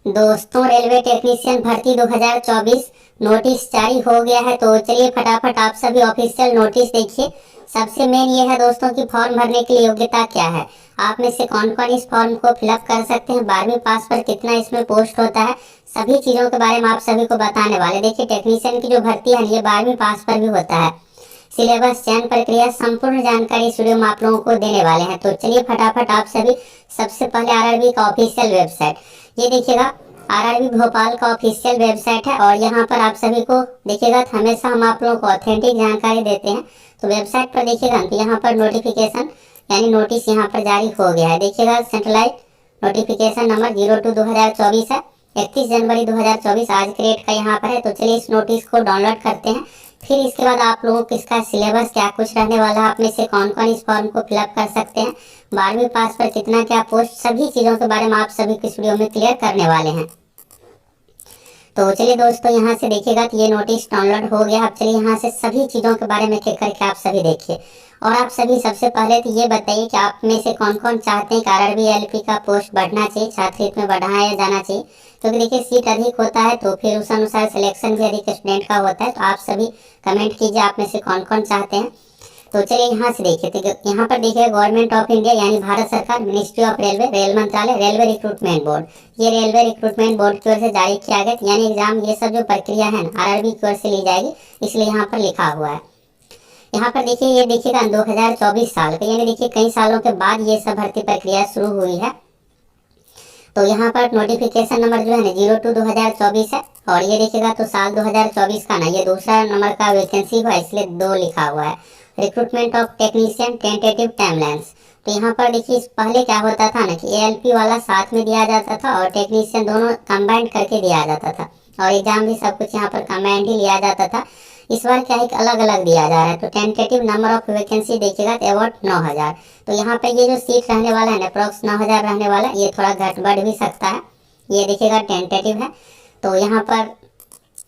दोस्तों, railway technician भर्ती 2024 notice जारी हो गया है। तो चलिए फटाफट आप सभी ऑफिशियल नोटिस देखिए। सबसे मेन ये है दोस्तों कि फॉर्म भरने के लिए योग्यता क्या है, आप में से कौन कौन इस फॉर्म को फिलअप कर सकते हैं, 12वीं पास पर कितना इसमें पोस्ट होता है, सभी चीज़ों के बारे में आप सभी को बताने वाले। देखिए, टेक्नीशियन की जो भर्ती है ये 12वीं पास पर भी होता है। सिलेबस, चयन प्रक्रिया, संपूर्ण जानकारी इस वीडियो में आप लोगों को देने वाले हैं। तो चलिए फटाफट आप सभी, सबसे पहले आरआरबी का ऑफिशियल वेबसाइट ये देखिएगा। आरआरबी भोपाल का ऑफिशियल वेबसाइट है और यहाँ पर आप सभी को देखिएगा, हमेशा हम आप लोगों को ऑथेंटिक जानकारी देते हैं। तो वेबसाइट पर देखिएगा तो यहाँ पर नोटिफिकेशन यानी नोटिस यहाँ पर जारी हो गया है। देखिएगा, सेंट्रलाइज नोटिफिकेशन नंबर 02/2024 है। 31 जनवरी 2024 आज के डेट का यहाँ पर है। तो चलिए इस नोटिस को डाउनलोड करते हैं। फिर इसके बाद आप लोगों को इसका सिलेबस क्या कुछ रहने वाला है, आप में से कौन कौन इस फॉर्म को फिलअप कर सकते हैं, 12वीं पास पर कितना क्या पोस्ट, सभी चीज़ों के बारे में आप सभी को इस वीडियो में क्लियर करने वाले हैं। तो चलिए दोस्तों, यहाँ से देखिएगा तो ये नोटिस डाउनलोड हो गया। अब चलिए यहाँ से सभी चीज़ों के बारे में एक करके आप सभी देखिए। और आप सभी सबसे पहले तो ये बताइए कि आप में से कौन कौन चाहते हैं कि आरआरबी एलपी का पोस्ट बढ़ना चाहिए, छात्रहित में बढ़ाया जाना चाहिए। क्योंकि देखिए, सीट अधिक होता है तो फिर उस अनुसार सिलेक्शन भी अधिक स्टूडेंट का होता है। तो आप सभी कमेंट कीजिए आप में से कौन कौन चाहते हैं। तो चलिए यहाँ से देखिए, तो यहाँ पर देखिए गवर्नमेंट ऑफ इंडिया यानी भारत सरकार, मिनिस्ट्री ऑफ रेलवे, रेल मंत्रालय, रेलवे रिक्रूटमेंट बोर्ड, ये रेलवे रिक्रूटमेंट बोर्ड की ओर से जारी किया गया। यानी एग्जाम ये सब जो प्रक्रिया है ना आरआरबी की ओर से ली जाएगी, इसलिए यहाँ पर लिखा हुआ है। यहाँ पर देखिए, ये देखिएगा 2024 साल का, यानी देखिए कई सालों के बाद ये सब भर्ती प्रक्रिया शुरू हुई है। तो यहाँ पर नोटिफिकेशन नंबर जो है ना 02/2024 है। और ये देखिएगा तो साल 2024 का ना ये दूसरा नंबर का वैकेंसी हुआ, इसलिए 2 लिखा हुआ है। Recruitment of technician tentative timelines. तो यहाँ पर देखिए, पहले क्या होता था ना कि एएलपी वाला साथ में दिया जाता था और टेक्नीशियन दोनों कंबाइंड करके दिया जाता था, और एग्जाम भी सब कुछ यहाँ पर कंबाइंड ही लिया जाता था। इस बार क्या है कि अलग अलग दिया जा रहा है। तो टेंटेटिव नंबर ऑफ वैकेंसी देखिएगा तो अबाउट 9000। तो यहाँ पे ये जो सीट रहने वाला है ना अप्रॉक्स 9000 रहने वाला है, ये थोड़ा घट बढ़ भी सकता है। ये देखिएगा टेंटेटिव है। तो यहाँ पर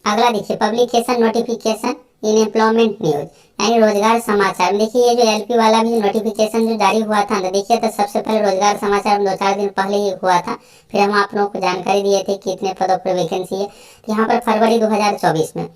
अगला देखिए, publication notification in employment news यानी रोजगार समाचार। देखिए, ये जो एलपी वाला भी नोटिफिकेशन जो जारी हुआ था ना, देखिए तो सबसे पहले रोजगार समाचार 2-4 दिन पहले ही हुआ था। फिर हम आप लोगों को जानकारी दिए थे कि इतने पदों पर वैकेंसी है। यहाँ पर फरवरी 2024 में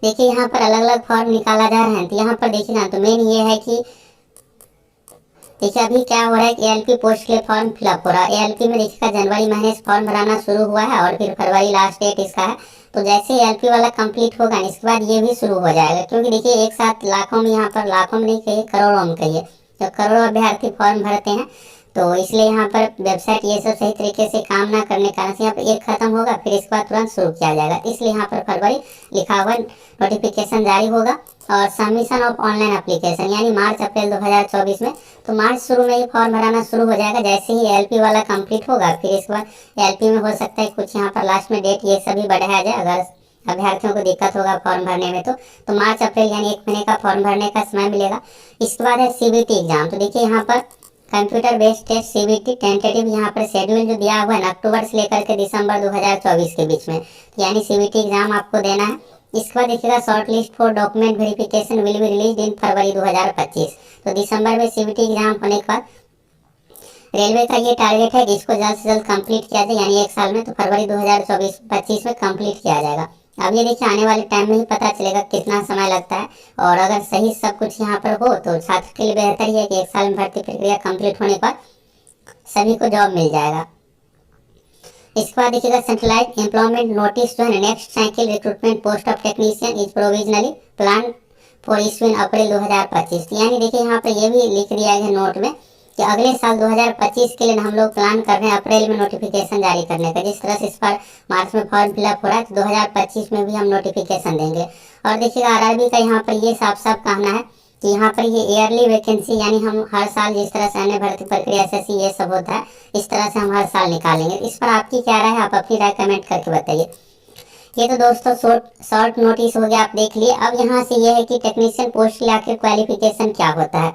देखिए, यहाँ पर अलग अलग फॉर्म निकाला जा रहा है। तो यहाँ पर देखिए ना, तो मेन ये है कि देखिए अभी क्या हो रहा है कि एएलपी पोस्ट के लिए फॉर्म फिलअप हो रहा है। एएलपी में देखिएगा जनवरी महीने से फॉर्म भराना शुरू हुआ है और फिर फरवरी लास्ट डेट इसका है। तो जैसे एएलपी वाला कंप्लीट होगा इसके बाद ये भी शुरू हो जाएगा। क्योंकि देखिए एक साथ लाखों में, यहाँ पर लाखों में नहीं कहिए, करोड़ों में कहिए, तो करोड़ों अभ्यर्थी फॉर्म भरते हैं। तो इसलिए यहाँ पर वेबसाइट ये सब सही तरीके से काम ना करने के कारण से यहाँ पर एक खत्म होगा, फिर इसके बाद तुरंत शुरू किया जाएगा। इसलिए यहाँ पर फरवरी लिखा हुआ नोटिफिकेशन जारी होगा। और सबमिशन ऑफ ऑनलाइन एप्लीकेशन यानी मार्च अप्रैल 2024 में। तो मार्च शुरू में ही फॉर्म भराना शुरू हो जाएगा, जैसे ही एलपी वाला कंप्लीट होगा। फिर इसके बाद एलपी में हो सकता है कुछ यहाँ पर लास्ट में डेट ये सभी बढ़ाया जाए, अगर अभ्यर्थियों को दिक्कत होगा फॉर्म भरने में। तो मार्च अप्रैल यानी 1 महीने का फॉर्म भरने का समय मिलेगा। इसके बाद है सीबीटी एग्जाम। तो देखिए यहाँ पर computer based test CBT tentative यहाँ पर शेड्यूल जो दिया हुआ है अक्टूबर से लेकर के दिसंबर 2024 के बीच में, यानी सीबीटी एग्जाम आपको देना है। इसके बाद देखिएगा short list for document verification will be release in February 2025। तो दिसंबर में सीबीटी एग्जाम होने के बाद रेलवे का ये टारगेट है कि इसको जल्द से जल्द कंप्लीट किया जाए, यानी 1 साल में। तो फरवरी 2024-25 में कंप्लीट किया जाएगा। अब ये देखिए आने वाले टाइम में ही पता चलेगा कितना समय लगता है। और अगर सही सब कुछ यहाँ पर हो तो छात्र के लिए बेहतर ही है कि 1 साल में भर्ती प्रक्रिया कंप्लीट होने पर सभी को जॉब मिल जाएगा। इसके बाद देखिएगा सेंट्रलाइज एम्प्लॉयमेंट नोटिस जो है next cycle recruitment post of technician is provisionally plan for issue in April 2025। यानी देखिए यहाँ पर ये भी लिख दिया है नोट में कि अगले साल 2025 के लिए हम लोग प्लान कर रहे हैं अप्रैल में नोटिफिकेशन जारी करने का। जिस तरह से इस पर मार्च में फॉर्म फिलअप हो रहा है, तो 2025 में भी हम नोटिफिकेशन देंगे। और देखिएगा आरआरबी का यहाँ पर ये साफ साफ कहना है कि यहाँ पर ये ईयरली वैकेंसी यानी हम हर साल जिस तरह से अन्य भर्ती प्रक्रिया एसएससी ये सब होता है, इस तरह से हम हर साल निकालेंगे। इस पर आपकी क्या राय है, आप अपनी राय कमेंट करके बताइए। ये तो दोस्तों शॉर्ट नोटिस हो गया, आप देख लिए। अब यहाँ से ये है कि टेक्नीशियन पोस्ट के लिए आखिर क्वालिफिकेशन क्या होता है।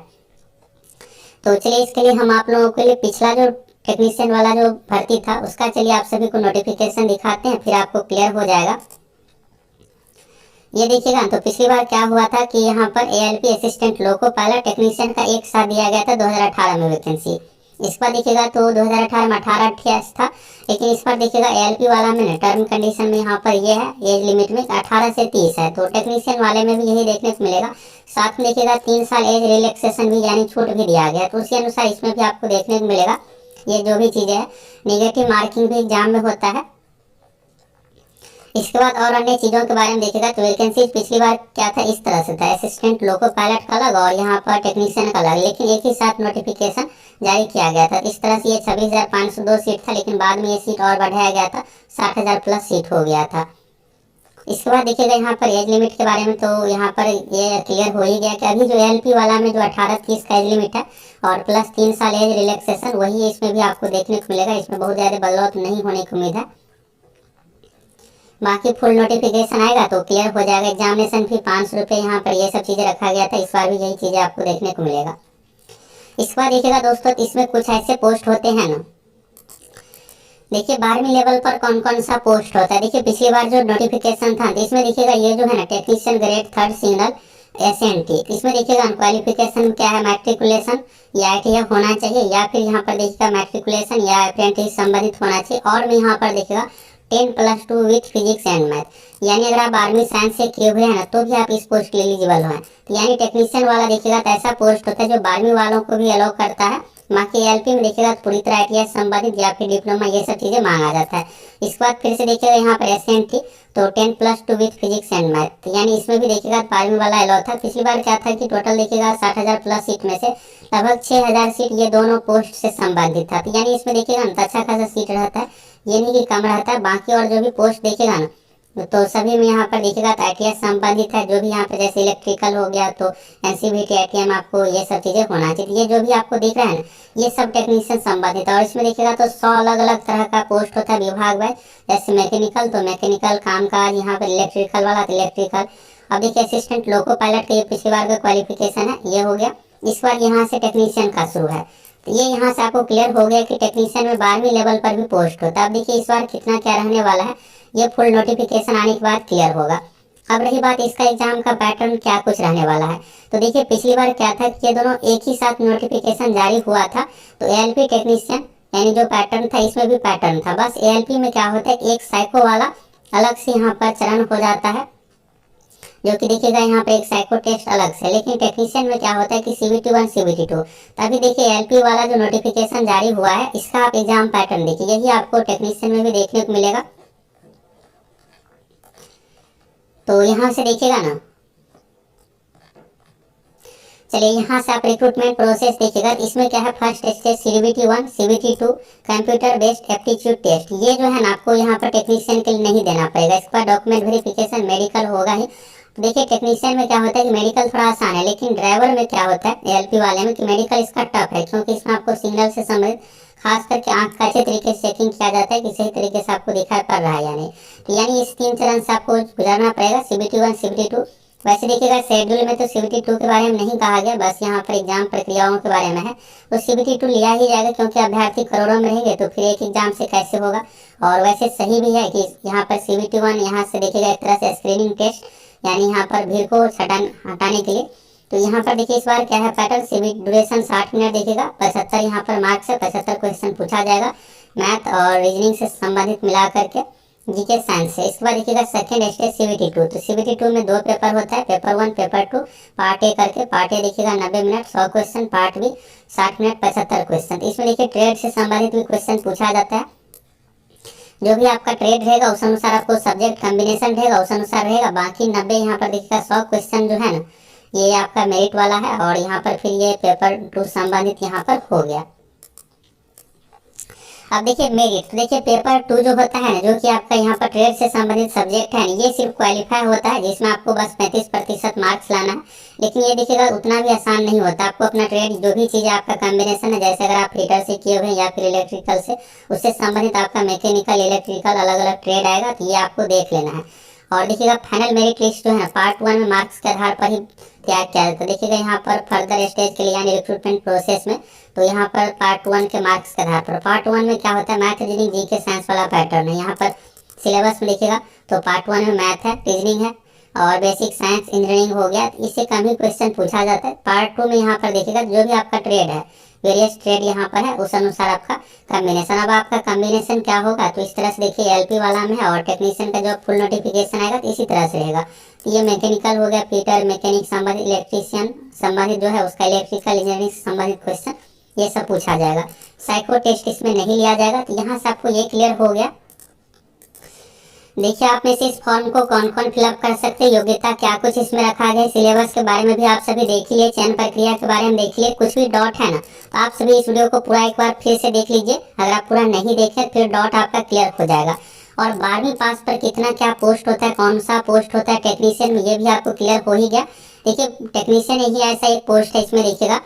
तो चलिए इसके लिए हम आप लोगों के लिए पिछला जो टेक्नीशियन वाला जो भर्ती था उसका चलिए आप सभी को नोटिफिकेशन दिखाते हैं, फिर आपको क्लियर हो जाएगा। ये देखिएगा, तो पिछली बार क्या हुआ था कि यहाँ पर ALP assistant loco pilot technician का एक साथ दिया गया था 2018 में वैकेंसी। इस बार देखिएगा तो 2018 में 18 था, लेकिन इस बार देखिएगा एएलपी वाला में टर्म कंडीशन में यहाँ पर ये है एज लिमिट में 18 से 30 है, तो टेक्नीशियन वाले में भी यही देखने को मिलेगा। साथ में देखिएगा 3 साल एज रिलैक्सेशन भी यानी छूट भी दिया गया, तो उसी अनुसार इसमें भी आपको देखने को मिलेगा। ये जो भी चीज़ें है, नेगेटिव मार्किंग भी एग्जाम में होता है। इसके बाद और अन्य चीज़ों के बारे में देखिएगा तो वैकेंसी पिछली बार क्या था, इस तरह से था, असिस्टेंट लोको पायलट का अलग और यहाँ पर टेक्नीशियन का अलग, लेकिन एक ही साथ नोटिफिकेशन जारी किया गया था। इस तरह से ये 26,502 सीट था, लेकिन बाद में ये सीट और बढ़ाया गया था, 60,000 प्लस सीट हो गया था। इसके बाद देखिएगा यहाँ पर एज लिमिट के बारे में, तो यहाँ पर ये क्लियर हो ही गया कि अभी जो एएलपी वाला में जो 18-30 का एज लिमिट है और प्लस 3 साल एज रिलैक्सेशन, वही इसमें भी आपको देखने को मिलेगा। इसमें बहुत ज़्यादा बदलाव नहीं होने की उम्मीद है। बाकी फुल नोटिफिकेशन आएगा तो क्लियर हो जाएगा। एग्जामिनेशन फी 500 रुपये यहाँ पर ये सब चीज़ें रखा गया था, इस बार भी यही चीज़ें आपको देखने को मिलेगा। इस बार देखिएगा दोस्तों, इसमें कुछ ऐसे पोस्ट होते हैं ना, देखिए 12वीं लेवल पर कौन कौन सा पोस्ट होता है। देखिए पिछली बार जो नोटिफिकेशन था तो इसमें देखिएगा ये जो है ना technician grade 3rd signal SNT, इसमें देखिएगा क्वालिफिकेशन क्या है, मैट्रिकुलेशन या ITI होना चाहिए, या फिर यहाँ पर देखिएगा मैट्रिकुलेशन या अप्रेंटिस संबंधित होना चाहिए। और में यहाँ पर देखिएगा 10+2 विथ फिजिक्स एंड मैथ, यानी अगर आप 12वीं साइंस से किए हुए हैं ना तो भी आप इस पोस्ट के लिए एलिजिबल हैं। तो यानी टेक्नीशियन वाला देखिएगा तो ऐसा पोस्ट होता है जो 12वीं वालों को भी अलाउ करता है। बाकी एएलपी में देखिएगा तो पूरी तरह ITI संबंधित या फिर डिप्लोमा ये सब चीज़ें मांगा जाता है। इसके बाद फिर से देखिएगा यहाँ पर एसएनटी तो 10+2 विथ फिजिक्स एंड मैथ, यानी इसमें भी देखिएगा 12वीं वाला अलाउ था। पिछली बार क्या था कि टोटल देखिएगा 60,000 प्लस सीट में से लगभग 6,000 सीट ये दोनों पोस्ट से संबंधित था। तो यानी इसमें देखिएगा ना अच्छा खासा सीट रहता है, ये नहीं कि कम रहता है। बाकी और जो भी पोस्ट देखिएगा ना तो सभी में यहाँ पर देखिएगा तो ITI संबंधित है। जो भी यहाँ पर जैसे इलेक्ट्रिकल हो गया तो NCVT ITI में आपको ये सब चीज़ें होना चाहिए। ये जो भी आपको दिख रहा है ना ये सब टेक्नीशियन संबंधित है। और इसमें देखिएगा तो 100 अलग अलग तरह का पोस्ट होता है विभाग में, जैसे मैकेनिकल तो मैकेनिकल काम काज, यहाँ पर इलेक्ट्रिकल वाला तो इलेक्ट्रिकल। अब देखिए असिस्टेंट लोको पायलट का ये पिछली बार का क्वालिफिकेशन है, ये हो गया। इस बार यहाँ से टेक्नीशियन का शुरू है, तो ये यहाँ से आपको क्लियर हो गया कि टेक्नीशियन में 12वीं लेवल पर भी पोस्ट होता है। अब देखिए इस बार कितना क्या रहने वाला है, ये फुल नोटिफिकेशन आने के बाद क्लियर होगा। अब रही बात इसका एग्जाम का पैटर्न क्या कुछ रहने वाला है, तो देखिए पिछली बार क्या था कि ये दोनों एक ही साथ नोटिफिकेशन जारी हुआ था। तो एएलपी टेक्नीशियन यानी जो पैटर्न था इसमें भी पैटर्न था, बस एएलपी में क्या होता है कि एक साइको वाला अलग से यहाँ पर चरण हो जाता है, जो कि देखिएगा यहाँ पे एक साइको टेस्ट अलग से। लेकिन टेक्नीशियन में क्या होता है कि CBT 1 CBT 2। तभी देखिए एएलपी वाला जो नोटिफिकेशन जारी हुआ है इसका आप एग्जाम पैटर्न देखिए, यही आपको टेक्नीशियन में भी देखने को मिलेगा। तो यहाँ से देखिएगा ना, चलिए यहाँ से आप रिक्रूटमेंट प्रोसेस देखिएगा। इसमें क्या है, first stage CBT 1 CBT 2 computer based aptitude test, ये जो है ना आपको यहाँ पर टेक्नीशियन के लिए नहीं देना पड़ेगा। इसका डॉक्यूमेंट वेरिफिकेशन मेडिकल होगा ही। तो देखिए टेक्नीशियन में क्या होता है कि मेडिकल थोड़ा आसान है, लेकिन ड्राइवर में क्या होता है एएलपी वाले में कि मेडिकल इसका टफ है, क्योंकि इसमें आपको सिग्नल से संबंधित खास करके आंख का अच्छे तरीके से चेकिंग किया जाता है कि सही तरीके से आपको दिखाई पड़ रहा है या नहीं। तो यानी इस 3 चरण से आपको गुजरना पड़ेगा, CBT 1 CBT 2। वैसे देखिएगा शेड्यूल में तो CBT 2 के बारे में नहीं कहा गया, बस यहाँ पर एग्जाम प्रक्रियाओं के बारे में है। तो CBT 2 लिया ही जाएगा, क्योंकि अभ्यर्थी करोड़ों में रहेंगे तो फिर एक एग्जाम से कैसे होगा। और वैसे सही भी है कि यहाँ पर CBT 1 यहाँ से देखिएगा एक तरह से स्क्रीनिंग टेस्ट, यानी यहाँ पर भीड़ को हटाने के लिए। तो यहाँ पर देखिए इस बार क्या है पैटर्न, CBT ड्यूरेशन 60 मिनट देखिएगा, 75 यहाँ पर मार्क्स है, 75 क्वेश्चन पूछा जाएगा मैथ और रीजनिंग से संबंधित मिला करके, जीके साइंस से। इसके बाद देखिएगा सेकेंड स्टेज CBT 2। तो CBT 2 में 2 पेपर होता है, पेपर 1 पेपर 2 पार्ट ए करके। पार्ट ए देखिएगा 90 minute 100 question, part B 60 minute 75 question. इसमें देखिए ट्रेड से संबंधित भी क्वेश्चन पूछा जाता है। जो भी आपका ट्रेड रहेगा उस अनुसार आपको सब्जेक्ट कॉम्बिनेशन रहेगा उस अनुसार रहेगा। बाकी 90 यहाँ पर देखिएगा 100 क्वेश्चन जो है ना ये आपका मेरिट वाला है, और यहाँ पर फिर ये पेपर 2 संबंधित यहाँ पर हो गया। अब देखिए मेरिट, तो देखिए पेपर 2 जो होता है ना, जो कि आपका यहाँ पर ट्रेड से संबंधित सब्जेक्ट है, ये सिर्फ क्वालिफाई होता है, जिसमें आपको बस 35% मार्क्स लाना है। लेकिन ये देखिएगा उतना भी आसान नहीं होता, आपको अपना ट्रेड जो भी चीज़ें आपका कॉम्बिनेशन है, जैसे अगर आप हीटर से किए हुए या फिर इलेक्ट्रिकल से, उससे संबंधित आपका मैकेनिकल इलेक्ट्रिकल अलग अलग ट्रेड आएगा, तो ये आपको देख लेना है। और देखिएगा फाइनल मेरिट लिस्ट जो है पार्ट 1 में मार्क्स के आधार पर ही तैयार किया जाता है। देखिएगा यहाँ पर फर्दर स्टेज के लिए यानी रिक्रूटमेंट प्रोसेस में, तो यहाँ पर पार्ट 1 के मार्क्स के आधार पर। पार्ट 1 में क्या होता है, मैथ रीजनिंग जीके साइंस वाला पैटर्न है। यहाँ पर सिलेबस में देखिएगा तो पार्ट 1 में मैथ है, रीजनिंग है और बेसिक साइंस इंजीनियरिंग हो गया, इससे कम ही क्वेश्चन पूछा जाता है। पार्ट 2 में यहाँ पर देखिएगा जो भी आपका ट्रेड है, वेरियस ट्रेड यहाँ पर है, उस अनुसार आपका कॉम्बिनेशन। अब आपका कॉम्बिनेशन क्या होगा, तो इस तरह से देखिए एलपी वाला में है और टेक्नीशियन का जो फुल नोटिफिकेशन आएगा तो इसी तरह से रहेगा। तो ये मैकेनिकल हो गया, फिटर, मैकेनिक संबंधित, इलेक्ट्रीशियन संबंधित जो है उसका इलेक्ट्रिकल इंजीनियरिंग से संबंधित क्वेश्चन ये सब पूछा जाएगा। साइको टेस्ट इसमें नहीं लिया जाएगा। तो यहाँ से आपको ये क्लियर हो गया। देखिए आप में से इस फॉर्म को कौन कौन फिलअप कर सकते हैं, योग्यता क्या कुछ इसमें रखा गया है, सिलेबस के बारे में भी आप सभी देख लिए, चयन प्रक्रिया के बारे में देख लिए, कुछ भी डाउट है ना तो आप सभी इस वीडियो को पूरा एक बार फिर से देख लीजिए। अगर आप पूरा नहीं देखें फिर डाउट आपका क्लियर हो जाएगा। और 12वीं पास पर कितना क्या पोस्ट होता है, कौन सा पोस्ट होता है टेक्नीशियन में, ये भी आपको क्लियर हो ही गया। देखिए टेक्नीशियन ही ऐसा एक पोस्ट है, इसमें देखिएगा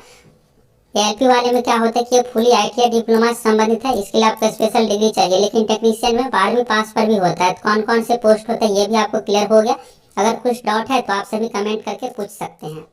एलपी वाले में क्या होता है कि ये फुली आईटीआई डिप्लोमा से संबंधित है, इसके लिए आपको स्पेशल डिग्री चाहिए। लेकिन टेक्नीशियन में 12वीं पास पर भी होता है। तो कौन कौन से पोस्ट होते हैं ये भी आपको क्लियर हो गया। अगर कुछ डाउट है तो आप सभी कमेंट करके पूछ सकते हैं।